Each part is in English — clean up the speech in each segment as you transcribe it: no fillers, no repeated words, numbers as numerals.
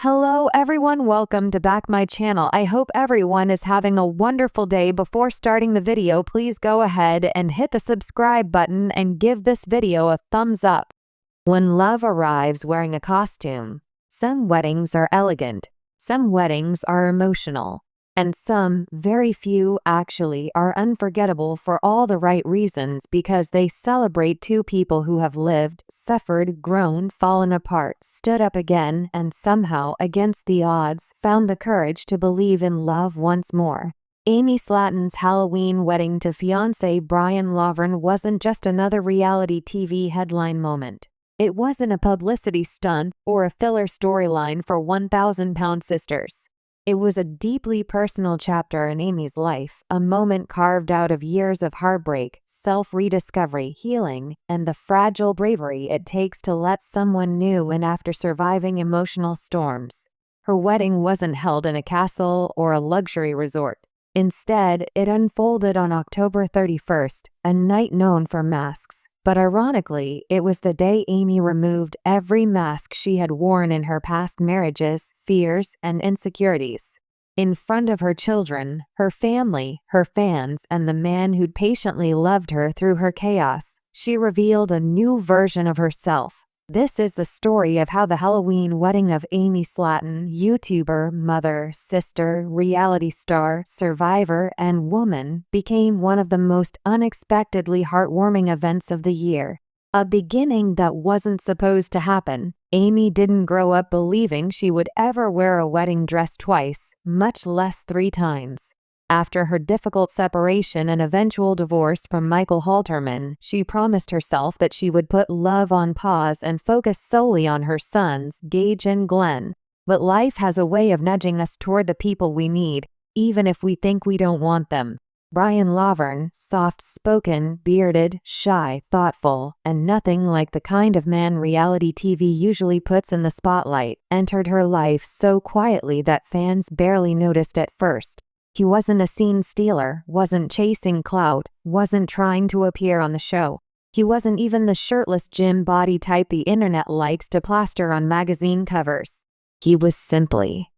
Hello everyone, welcome to back my channel. I hope everyone is having a wonderful day. Before starting the video, please go ahead and hit the subscribe button and give this video a thumbs up. When love arrives wearing a costume, some weddings are elegant, some weddings are emotional, and some, very few actually, are unforgettable for all the right reasons because they celebrate two people who have lived, suffered, grown, fallen apart, stood up again, and somehow, against the odds, found the courage to believe in love once more. Amy Slaton's Halloween wedding to fiancé Brian Laverne wasn't just another reality TV headline moment. It wasn't a publicity stunt or a filler storyline for 1,000-pound sisters. It was a deeply personal chapter in Amy's life, a moment carved out of years of heartbreak, self-rediscovery, healing, and the fragile bravery it takes to let someone new in after surviving emotional storms. Her wedding wasn't held in a castle or a luxury resort. Instead, it unfolded on October 31st, a night known for masks. But ironically, it was the day Amy removed every mask she had worn in her past marriages, fears, and insecurities. In front of her children, her family, her fans, and the man who'd patiently loved her through her chaos, she revealed a new version of herself. This is the story of how the Halloween wedding of Amy Slaton, YouTuber, mother, sister, reality star, survivor, and woman, became one of the most unexpectedly heartwarming events of the year. A beginning that wasn't supposed to happen. Amy didn't grow up believing she would ever wear a wedding dress twice, much less 3 times. After her difficult separation and eventual divorce from Michael Halterman, she promised herself that she would put love on pause and focus solely on her sons, Gage and Glenn. But life has a way of nudging us toward the people we need, even if we think we don't want them. Brian Laverne, soft-spoken, bearded, shy, thoughtful, and nothing like the kind of man reality TV usually puts in the spotlight, entered her life so quietly that fans barely noticed at first. He wasn't a scene stealer, wasn't chasing clout, wasn't trying to appear on the show. He wasn't even the shirtless gym body type the internet likes to plaster on magazine covers. He was simply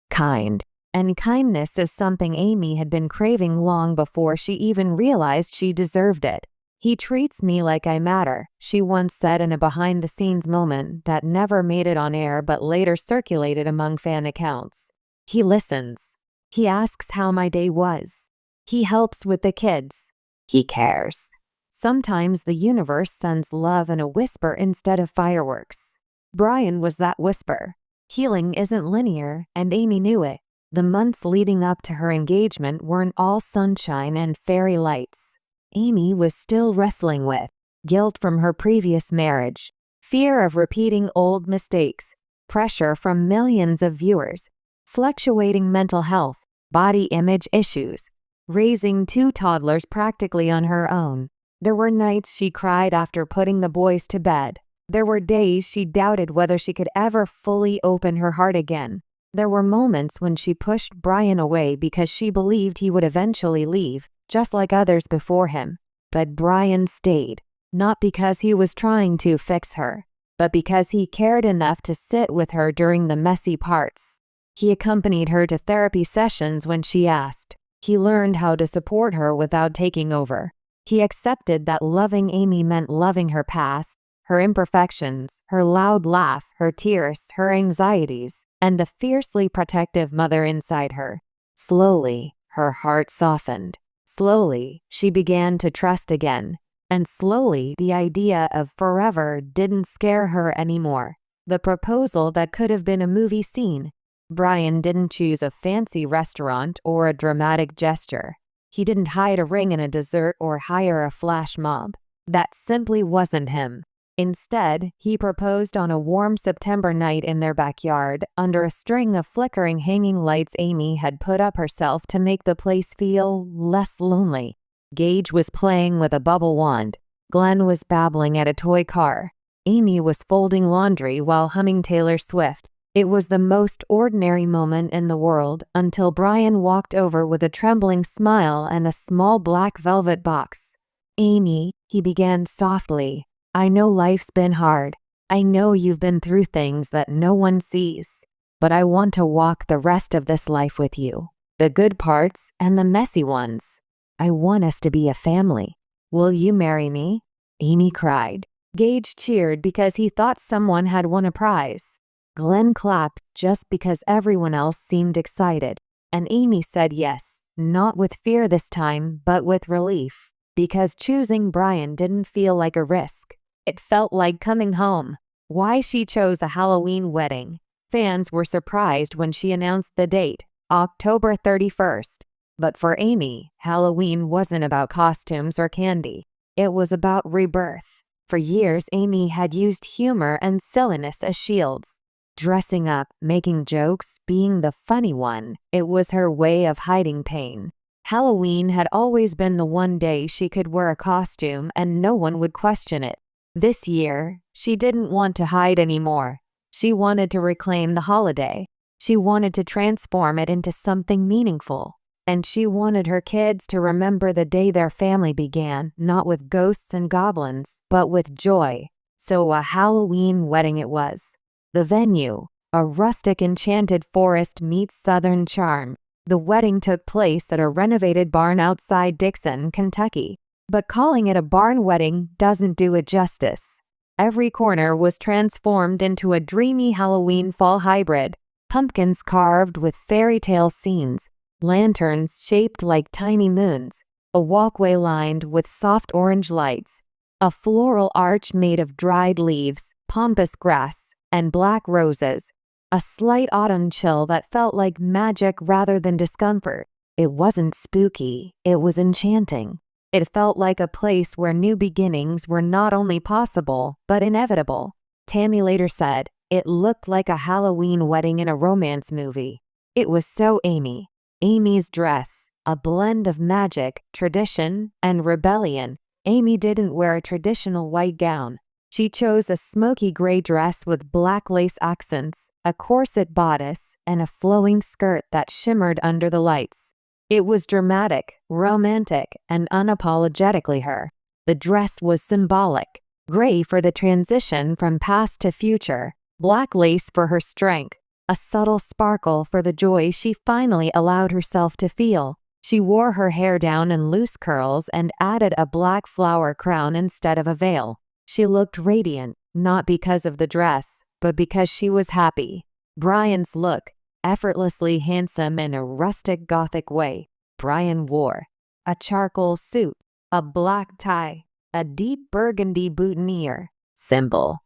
kind. And kindness is something Amy had been craving long before she even realized she deserved it. "He treats me like I matter," she once said in a behind-the-scenes moment that never made it on air but later circulated among fan accounts. "He listens. He asks how my day was. He helps with the kids. He cares." Sometimes the universe sends love in a whisper instead of fireworks. Brian was that whisper. Healing isn't linear, and Amy knew it. The months leading up to her engagement weren't all sunshine and fairy lights. Amy was still wrestling with guilt from her previous marriage, fear of repeating old mistakes, pressure from millions of viewers, fluctuating mental health, body image issues, raising 2 toddlers practically on her own. There were nights she cried after putting the boys to bed. There were days she doubted whether she could ever fully open her heart again. There were moments when she pushed Brian away because she believed he would eventually leave, just like others before him. But Brian stayed, not because he was trying to fix her, but because he cared enough to sit with her during the messy parts. He accompanied her to therapy sessions when she asked. He learned how to support her without taking over. He accepted that loving Amy meant loving her past, her imperfections, her loud laugh, her tears, her anxieties, and the fiercely protective mother inside her. Slowly, her heart softened. Slowly, she began to trust again. And slowly, the idea of forever didn't scare her anymore. The proposal that could have been a movie scene. Brian didn't choose a fancy restaurant or a dramatic gesture. He didn't hide a ring in a dessert or hire a flash mob. That simply wasn't him. Instead, he proposed on a warm September night in their backyard, under a string of flickering hanging lights Amy had put up herself to make the place feel less lonely. Gage was playing with a bubble wand. Glenn was babbling at a toy car. Amy was folding laundry while humming Taylor Swift. It was the most ordinary moment in the world until Brian walked over with a trembling smile and a small black velvet box. "Amy," he began softly, "I know life's been hard. I know you've been through things that no one sees. but I want to walk the rest of this life with you. The good parts and the messy ones. I want us to be a family. Will you marry me?" Amy cried. Gage cheered because he thought someone had won a prize. Glenn clapped just because everyone else seemed excited. And Amy said yes, not with fear this time, but with relief. Because choosing Brian didn't feel like a risk. It felt like coming home. Why she chose a Halloween wedding. Fans were surprised when she announced the date, October 31st. But for Amy, Halloween wasn't about costumes or candy. It was about rebirth. For years, Amy had used humor and silliness as shields. Dressing up, making jokes, being the funny one. It was her way of hiding pain. Halloween had always been the one day she could wear a costume and no one would question it. This year, she didn't want to hide anymore. She wanted to reclaim the holiday. She wanted to transform it into something meaningful. And she wanted her kids to remember the day their family began, not with ghosts and goblins, but with joy. So a Halloween wedding it was. The venue, a rustic enchanted forest meets southern charm. The wedding took place at a renovated barn outside Dixon, Kentucky. But calling it a barn wedding doesn't do it justice. Every corner was transformed into a dreamy Halloween fall hybrid. Pumpkins carved with fairy tale scenes, lanterns shaped like tiny moons, a walkway lined with soft orange lights, a floral arch made of dried leaves, pampas grass, and black roses, a slight autumn chill that felt like magic rather than discomfort. It wasn't spooky, it was enchanting. It felt like a place where new beginnings were not only possible, but inevitable. Tammy later said, "It looked like a Halloween wedding in a romance movie." It was so Amy. Amy's dress, a blend of magic, tradition, and rebellion. Amy didn't wear a traditional white gown. She chose a smoky gray dress with black lace accents, a corset bodice, and a flowing skirt that shimmered under the lights. It was dramatic, romantic, and unapologetically her. The dress was symbolic. Gray for the transition from past to future, black lace for her strength, a subtle sparkle for the joy she finally allowed herself to feel. She wore her hair down in loose curls and added a black flower crown instead of a veil. She looked radiant, not because of the dress, but because she was happy. Brian's look, effortlessly handsome in a rustic Gothic way. Brian wore a charcoal suit, a black tie, a deep burgundy boutonniere. Simple,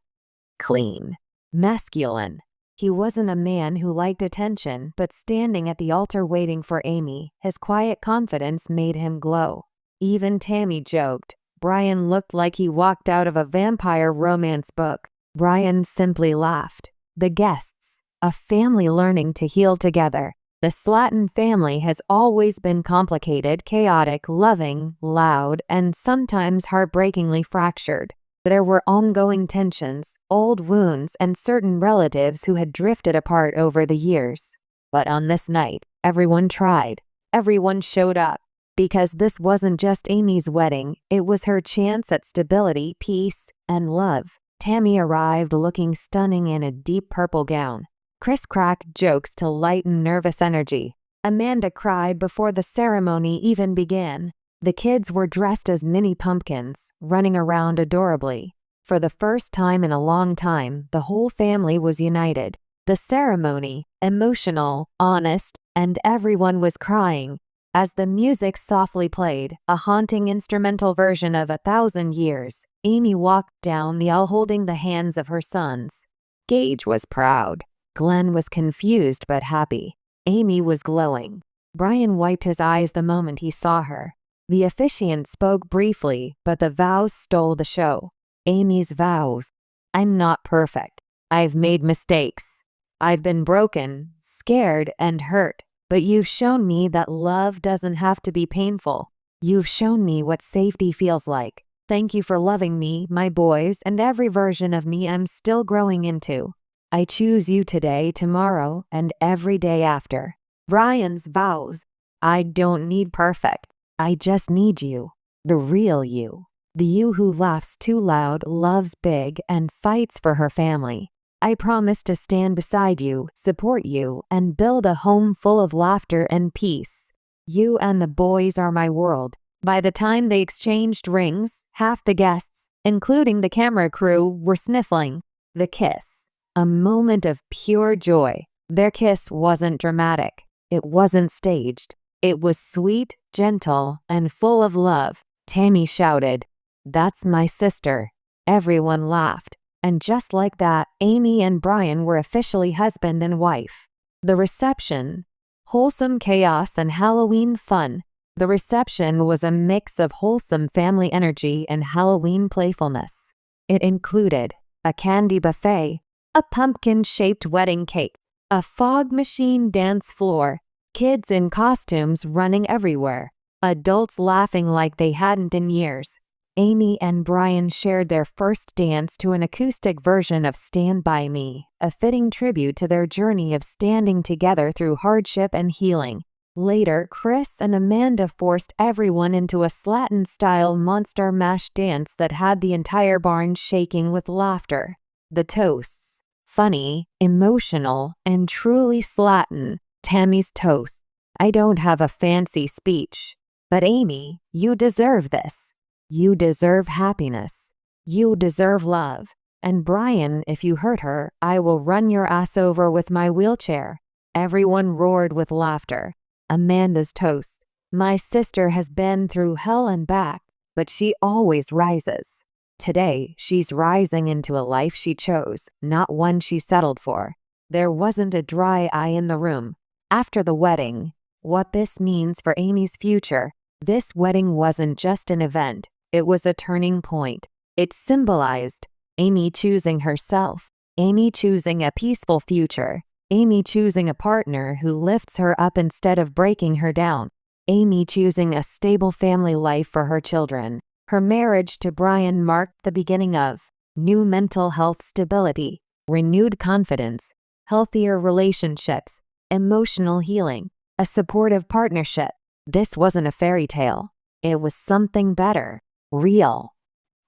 clean, masculine. He wasn't a man who liked attention, but standing at the altar waiting for Amy, his quiet confidence made him glow. Even Tammy joked, Brian looked like he walked out of a vampire romance book. Brian simply laughed. The guests, a family learning to heal together. The Slaton family has always been complicated, chaotic, loving, loud, and sometimes heartbreakingly fractured. There were ongoing tensions, old wounds, and certain relatives who had drifted apart over the years. But on this night, everyone tried. Everyone showed up. Because this wasn't just Amy's wedding, it was her chance at stability, peace, and love. Tammy arrived looking stunning in a deep purple gown. Chris cracked jokes to lighten nervous energy. Amanda cried before the ceremony even began. The kids were dressed as mini pumpkins, running around adorably. For the first time in a long time, the whole family was united. The ceremony, emotional, honest, and everyone was crying. As the music softly played, a haunting instrumental version of 1,000 Years, Amy walked down the aisle holding the hands of her sons. Gage was proud. Glenn was confused but happy. Amy was glowing. Brian wiped his eyes the moment he saw her. The officiant spoke briefly, but the vows stole the show. Amy's vows. I'm not perfect. I've made mistakes. I've been broken, scared, and hurt. But you've shown me that love doesn't have to be painful. You've shown me what safety feels like. Thank you for loving me, my boys, and every version of me I'm still growing into. I choose you today, tomorrow, and every day after. Brian's vows. I don't need perfect. I just need you. The real you. The you who laughs too loud, loves big, and fights for her family. I promise to stand beside you, support you, and build a home full of laughter and peace. You and the boys are my world." By the time they exchanged rings, half the guests, including the camera crew, were sniffling. The kiss. A moment of pure joy. Their kiss wasn't dramatic. It wasn't staged. It was sweet, gentle, and full of love. Tammy shouted, "That's my sister." Everyone laughed. And just like that, Amy and Brian were officially husband and wife. The reception. Wholesome chaos and Halloween fun. The reception was a mix of wholesome family energy and Halloween playfulness. It included a candy buffet, a pumpkin-shaped wedding cake, a fog machine dance floor, kids in costumes running everywhere, adults laughing like they hadn't in years. Amy and Brian shared their first dance to an acoustic version of "Stand By Me," a fitting tribute to their journey of standing together through hardship and healing. Later, Chris and Amanda forced everyone into a Slaton-style monster mash dance that had the entire barn shaking with laughter. The toasts. Funny, emotional, and truly Slaton. Tammy's toast. "I don't have a fancy speech, but Amy, you deserve this. You deserve happiness. You deserve love. And Brian, if you hurt her, I will run your ass over with my wheelchair." Everyone roared with laughter. Amanda's toast. "My sister has been through hell and back, but she always rises. Today, she's rising into a life she chose, not one she settled for." There wasn't a dry eye in the room. After the wedding. What this means for Amy's future. This wedding wasn't just an event. It was a turning point. It symbolized Amy choosing herself, Amy choosing a peaceful future, Amy choosing a partner who lifts her up instead of breaking her down, Amy choosing a stable family life for her children. Her marriage to Brian marked the beginning of new mental health stability, renewed confidence, healthier relationships, emotional healing, a supportive partnership. This wasn't a fairy tale. It was something better. Real.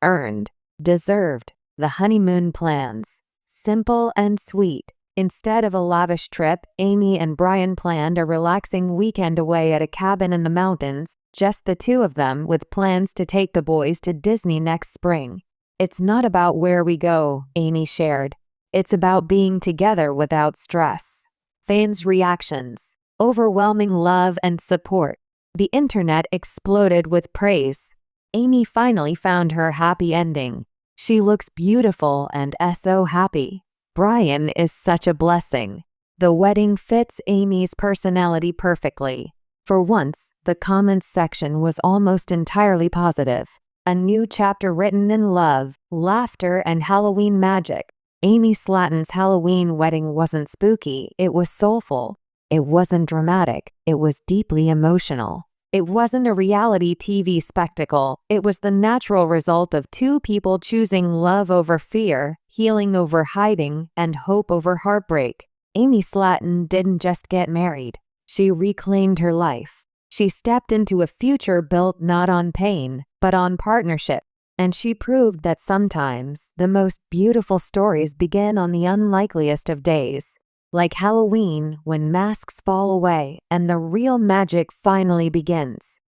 Earned. Deserved. The honeymoon plans. Simple and sweet. Instead of a lavish trip, Amy and Brian planned a relaxing weekend away at a cabin in the mountains, just the two of them, with plans to take the boys to Disney next spring. "It's not about where we go," Amy shared. "It's about being together without stress." Fans' reactions. Overwhelming love and support. The internet exploded with praise. Amy finally found her happy ending. "She looks beautiful and so happy. Brian is such a blessing." The wedding fits Amy's personality perfectly. For once, the comments section was almost entirely positive. A new chapter written in love, laughter, and Halloween magic. Amy Slaton's Halloween wedding wasn't spooky, it was soulful. It wasn't dramatic, it was deeply emotional. It wasn't a reality TV spectacle, it was the natural result of two people choosing love over fear, healing over hiding, and hope over heartbreak. Amy Slaton didn't just get married. She reclaimed her life. She stepped into a future built not on pain, but on partnership. And she proved that sometimes the most beautiful stories begin on the unlikeliest of days. Like Halloween, when masks fall away and the real magic finally begins.